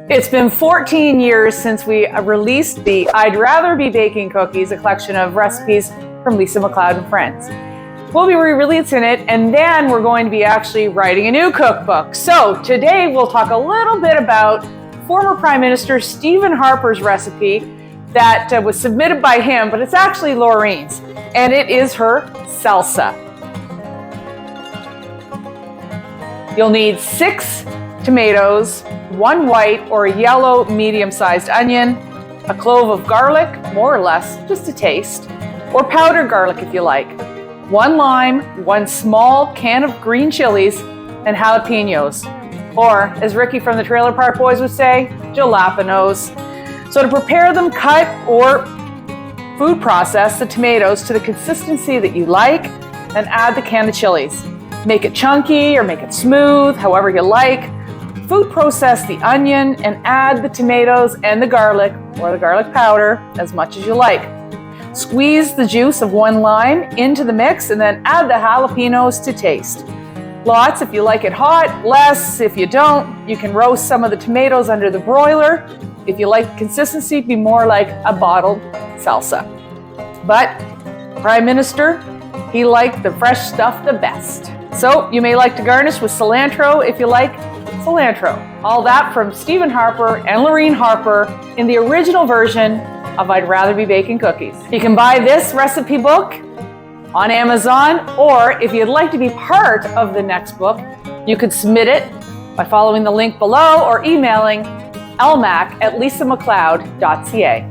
It's been 14 years since we released the I'd Rather Be Baking Cookies, a collection of recipes from Lisa McLeod and Friends. We'll be re-releasing it, and then we're going to be actually writing a new cookbook. So today we'll talk a little bit about former Prime Minister Stephen Harper's recipe that was submitted by him, but it's actually Laureen's, and it is her salsa. You'll need 6 tomatoes, 1 white or a yellow medium-sized onion, a clove of garlic, more or less, just a taste, or powdered garlic if you like, 1 lime, 1 small can of green chilies, and jalapenos, or as Ricky from the Trailer Park Boys would say, jalapenos. So to prepare them, cut or food process the tomatoes to the consistency that you like, and add the can of chilies. Make it chunky or make it smooth, however you like. Food process the onion and add the tomatoes and the garlic or the garlic powder as much as you like. Squeeze the juice of 1 lime into the mix and then add the jalapenos to taste. Lots if you like it hot, less if you don't. You can roast some of the tomatoes under the broiler. If you like the consistency, be more like a bottled salsa. But Prime Minister, he liked the fresh stuff the best. So you may like to garnish with cilantro if you like cilantro. All that from Stephen Harper and Laureen Harper in the original version of I'd Rather Be Baking Cookies. You can buy this recipe book on Amazon, or if you'd like to be part of the next book, you could submit it by following the link below or emailing lmac@lisamcleod.ca.